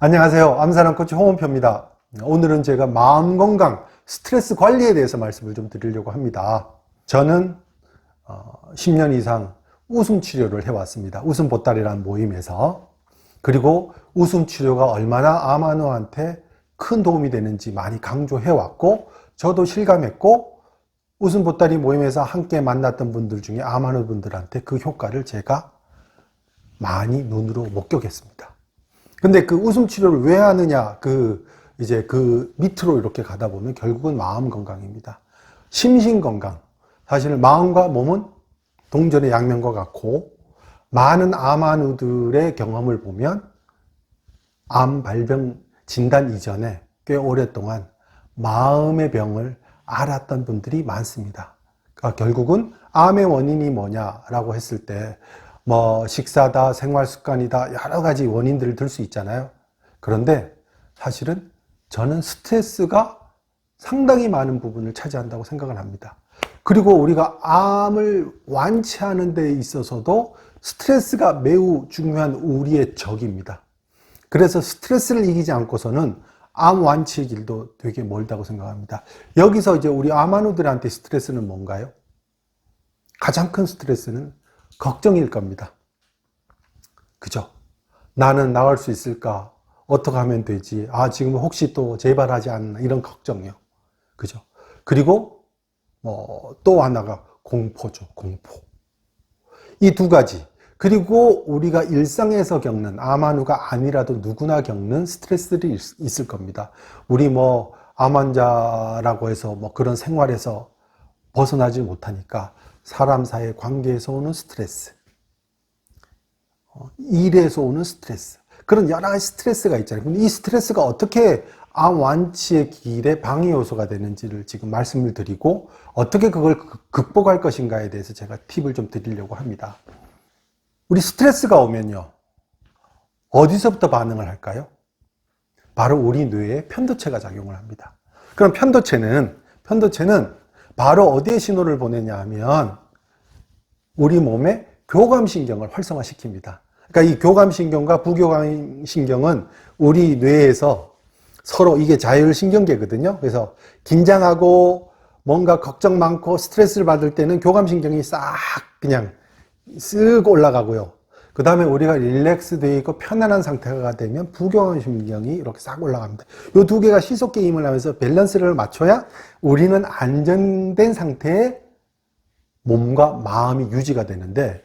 안녕하세요. 암사랑 코치 홍원표입니다. 오늘은 제가 마음 건강, 스트레스 관리에 대해서 말씀을 좀 드리려고 합니다. 저는 10년 이상 웃음 치료를 해왔습니다. 웃음 보따리라는 모임에서. 그리고 웃음 치료가 얼마나 암환우한테 큰 도움이 되는지 많이 강조해왔고, 저도 실감했고, 웃음 보따리 모임에서 함께 만났던 분들 중에 암환우 분들한테 그 효과를 제가 많이 눈으로 목격했습니다. 근데 그 웃음 치료를 왜 하느냐, 이제 그 밑으로 이렇게 가다 보면 결국은 마음 건강입니다. 심신 건강. 사실 마음과 몸은 동전의 양면과 같고, 많은 암환우들의 경험을 보면 암 발병 진단 이전에 꽤 오랫동안 마음의 병을 앓았던 분들이 많습니다. 그러니까 결국은 암의 원인이 뭐냐라고 했을 때 식사다, 생활 습관이다, 여러 가지 원인들을 들 수 있잖아요. 그런데 사실은 저는 스트레스가 상당히 많은 부분을 차지한다고 생각을 합니다. 그리고 우리가 암을 완치하는 데 있어서도 스트레스가 매우 중요한 우리의 적입니다. 그래서 스트레스를 이기지 않고서는 암 완치의 길도 되게 멀다고 생각합니다. 여기서 이제 우리 암환우들한테 스트레스는 뭔가요? 가장 큰 스트레스는 걱정일 겁니다. 그죠? 나는 나갈 수 있을까? 어떻게 하면 되지? 지금 혹시 또 재발하지 않나? 이런 걱정이요. 그죠? 그리고 또 하나가 공포죠. 공포. 이 두 가지. 그리고 우리가 일상에서 겪는, 암환우가 아니라도 누구나 겪는 스트레스들이 있을 겁니다. 우리 암 환자라고 해서 그런 생활에서 벗어나지 못하니까 사람 사이의 관계에서 오는 스트레스, 일에서 오는 스트레스, 그런 여러 가지 스트레스가 있잖아요. 근데 이 스트레스가 어떻게 암 완치의 길에 방해 요소가 되는지를 지금 말씀을 드리고, 어떻게 그걸 극복할 것인가에 대해서 제가 팁을 좀 드리려고 합니다. 우리 스트레스가 오면요, 어디서부터 반응을 할까요? 바로 우리 뇌에 편도체가 작용을 합니다. 그럼 편도체는 바로 어디에 신호를 보내냐 하면 우리 몸의 교감신경을 활성화시킵니다. 그러니까 이 교감신경과 부교감신경은 우리 뇌에서 서로, 이게 자율신경계거든요. 그래서 긴장하고 뭔가 걱정 많고 스트레스를 받을 때는 교감신경이 싹 그냥 쓱 올라가고요. 그 다음에 우리가 릴렉스되어 있고 편안한 상태가 되면 부교감신경이 이렇게 싹 올라갑니다. 이 두 개가 시속게임을 하면서 밸런스를 맞춰야 우리는 안정된 상태의 몸과 마음이 유지가 되는데,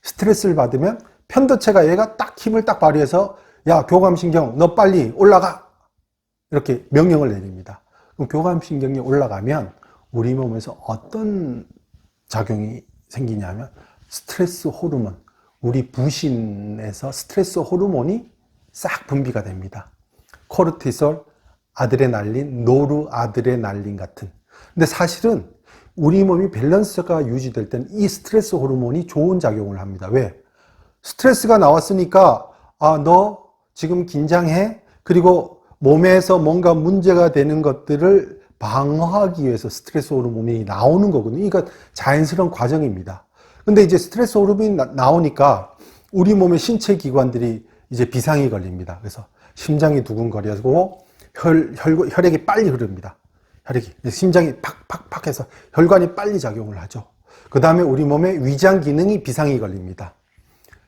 스트레스를 받으면 편도체가 얘가 딱 힘을 딱 발휘해서 야, 교감신경 너 빨리 올라가, 이렇게 명령을 내립니다. 그럼 교감신경이 올라가면 우리 몸에서 어떤 작용이 생기냐면 스트레스 호르몬, 우리 부신에서 스트레스 호르몬이 싹 분비가 됩니다. 코르티솔, 아드레날린, 노르아드레날린 같은. 근데 사실은 우리 몸이 밸런스가 유지될 때는 이 스트레스 호르몬이 좋은 작용을 합니다. 왜? 스트레스가 나왔으니까 너 지금 긴장해? 그리고 몸에서 뭔가 문제가 되는 것들을 방어하기 위해서 스트레스 호르몬이 나오는 거거든요. 이거 자연스러운 과정입니다. 근데 이제 스트레스 호르몬이 나오니까 우리 몸의 신체 기관들이 이제 비상이 걸립니다. 그래서 심장이 두근거리고 혈액이 빨리 흐릅니다. 심장이 팍팍팍 해서 혈관이 빨리 작용을 하죠. 그 다음에 우리 몸의 위장 기능이 비상이 걸립니다.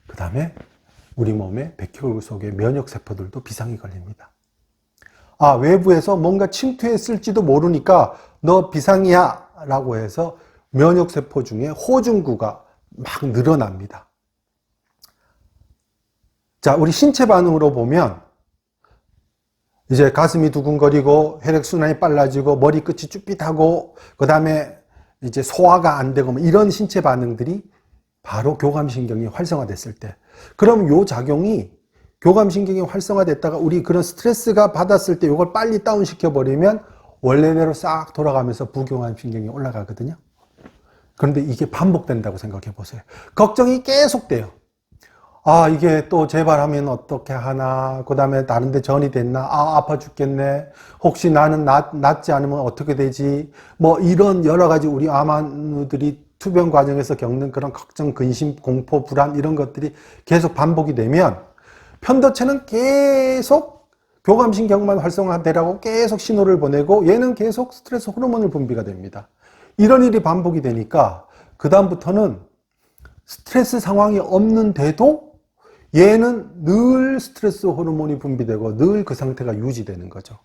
그 다음에 우리 몸의 백혈구 속의 면역세포들도 비상이 걸립니다. 외부에서 뭔가 침투했을지도 모르니까 너 비상이야 라고 해서 면역세포 중에 호중구가 막 늘어납니다. 자, 우리 신체 반응으로 보면 이제 가슴이 두근거리고 혈액순환이 빨라지고 머리끝이 쭈삣하고 그 다음에 이제 소화가 안 되고 이런 신체 반응들이 바로 교감신경이 활성화됐을 때, 그럼 요 작용이 교감신경이 활성화됐다가 우리 그런 스트레스가 받았을 때 이걸 빨리 다운시켜 버리면 원래대로 싹 돌아가면서 부교감신경이 올라가거든요. 그런데 이게 반복된다고 생각해 보세요. 걱정이 계속 돼요. 이게 또 재발하면 어떻게 하나, 그 다음에 다른 데 전이 됐나, 아파 죽겠네, 혹시 나는 낫지 않으면 어떻게 되지, 이런 여러 가지 우리 암환우들이 투병 과정에서 겪는 그런 걱정, 근심, 공포, 불안 이런 것들이 계속 반복이 되면 편도체는 계속 교감신경만 활성화되라고 계속 신호를 보내고 얘는 계속 스트레스 호르몬을 분비가 됩니다. 이런 일이 반복이 되니까 그 다음부터는 스트레스 상황이 없는데도 얘는 늘 스트레스 호르몬이 분비되고 늘 그 상태가 유지되는 거죠.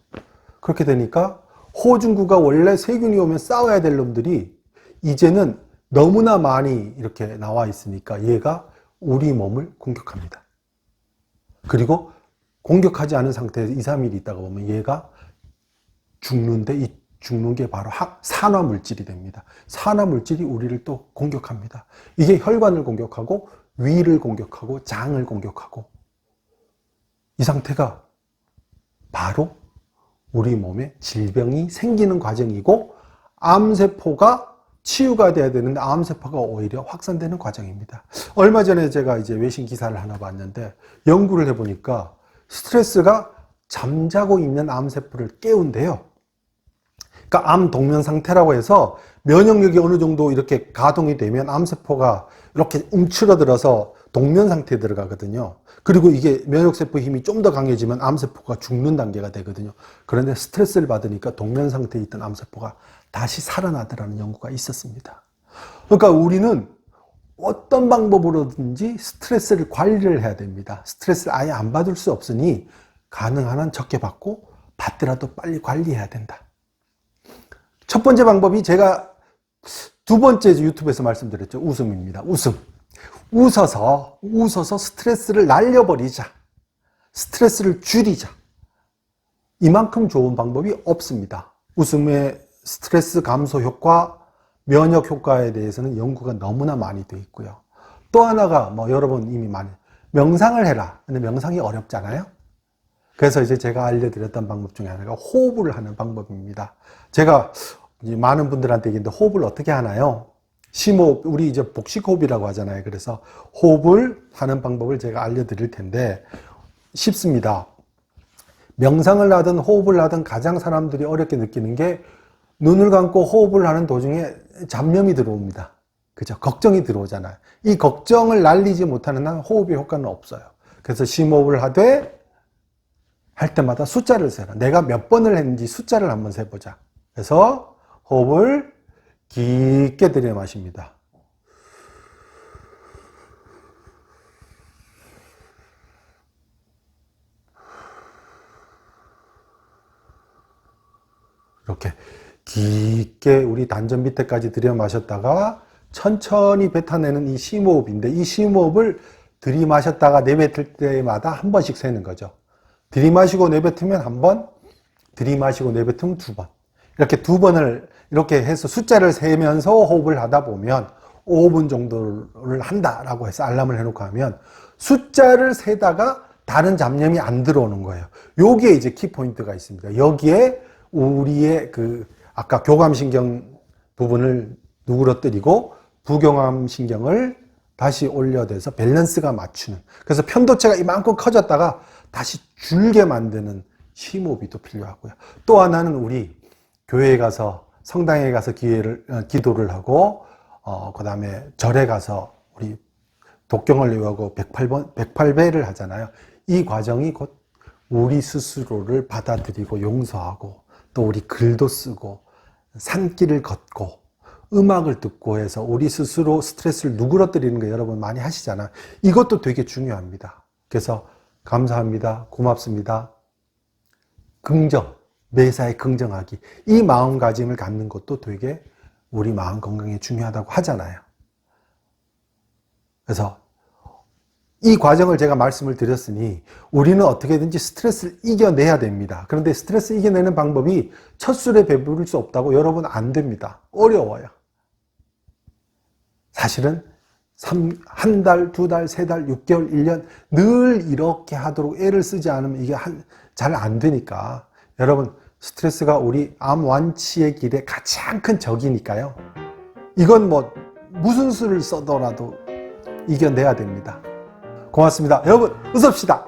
그렇게 되니까 호중구가 원래 세균이 오면 싸워야 될 놈들이 이제는 너무나 많이 이렇게 나와 있으니까 얘가 우리 몸을 공격합니다. 그리고 공격하지 않은 상태에서 2, 3일 있다가 보면 얘가 죽는데 이 죽는 게 바로 산화물질이 됩니다. 산화물질이 우리를 또 공격합니다. 이게 혈관을 공격하고 위를 공격하고 장을 공격하고 이 상태가 바로 우리 몸에 질병이 생기는 과정이고 암세포가 치유가 돼야 되는데 암세포가 오히려 확산되는 과정입니다. 얼마 전에 제가 이제 외신 기사를 하나 봤는데 연구를 해보니까 스트레스가 잠자고 있는 암세포를 깨운대요. 그러니까 암 동면 상태라고 해서 면역력이 어느 정도 이렇게 가동이 되면 암세포가 이렇게 움츠러들어서 동면 상태에 들어가거든요. 그리고 이게 면역세포 힘이 좀 더 강해지면 암세포가 죽는 단계가 되거든요. 그런데 스트레스를 받으니까 동면 상태에 있던 암세포가 다시 살아나더라는 연구가 있었습니다. 그러니까 우리는 어떤 방법으로든지 스트레스를 관리를 해야 됩니다. 스트레스를 아예 안 받을 수 없으니 가능한 한 적게 받고 받더라도 빨리 관리해야 된다. 첫 번째 방법이 제가 두 번째 유튜브에서 말씀드렸죠. 웃음입니다. 웃어서 스트레스를 날려버리자. 스트레스를 줄이자. 이만큼 좋은 방법이 없습니다. 웃음의 스트레스 감소 효과, 면역 효과에 대해서는 연구가 너무나 많이 되어 있고요. 또 하나가 여러분 이미 많이 명상을 해라. 근데 명상이 어렵잖아요. 그래서 이제 제가 알려드렸던 방법 중에 하나가 호흡을 하는 방법입니다. 제가 이제 많은 분들한테 얘기했는데 호흡을 어떻게 하나요? 심호흡, 우리 이제 복식호흡이라고 하잖아요. 그래서 호흡을 하는 방법을 제가 알려드릴 텐데 쉽습니다. 명상을 하든 호흡을 하든 가장 사람들이 어렵게 느끼는 게 눈을 감고 호흡을 하는 도중에 잡념이 들어옵니다. 그죠? 걱정이 들어오잖아요. 이 걱정을 날리지 못하는 한 호흡의 효과는 없어요. 그래서 심호흡을 하되 할 때마다 숫자를 세라. 내가 몇 번을 했는지 숫자를 한번 세보자. 그래서 호흡을 깊게 들여 마십니다. 이렇게 깊게 우리 단전 밑에까지 들여 마셨다가 천천히 뱉어내는 이 심호흡인데 이 심호흡을 들이마셨다가 내뱉을 때마다 한 번씩 세는 거죠. 들이마시고 내뱉으면 한 번, 들이마시고 내뱉으면 두 번. 이렇게 두 번을 이렇게 해서 숫자를 세면서 호흡을 하다 보면 5분 정도를 한다라고 해서 알람을 해놓고 하면 숫자를 세다가 다른 잡념이 안 들어오는 거예요. 여기에 이제 키포인트가 있습니다. 여기에 우리의 아까 교감신경 부분을 누그러뜨리고 부교감신경을 다시 올려대서 밸런스가 맞추는. 그래서 편도체가 이만큼 커졌다가 다시 줄게 만드는 심호흡이 또 필요하고요. 또 하나는 우리 교회에 가서 성당에 가서 기도를 하고 그 다음에 절에 가서 우리 독경을 외우고 108배를 하잖아요. 이 과정이 곧 우리 스스로를 받아들이고 용서하고 또 우리 글도 쓰고 산길을 걷고 음악을 듣고 해서 우리 스스로 스트레스를 누그러뜨리는 거 여러분 많이 하시잖아요. 이것도 되게 중요합니다. 그래서 감사합니다. 고맙습니다. 긍정, 매사에 긍정하기. 이 마음가짐을 갖는 것도 되게 우리 마음 건강에 중요하다고 하잖아요. 그래서 이 과정을 제가 말씀을 드렸으니 우리는 어떻게든지 스트레스를 이겨내야 됩니다. 그런데 스트레스 이겨내는 방법이 첫 술에 배부를 수 없다고 여러분 안 됩니다. 어려워요. 사실은 한 달, 두 달, 세 달, 6개월, 1년 늘 이렇게 하도록 애를 쓰지 않으면 이게 잘 안 되니까 여러분 스트레스가 우리 암 완치의 길에 가장 큰 적이니까요. 이건 무슨 수를 써더라도 이겨내야 됩니다. 고맙습니다. 여러분 웃읍시다.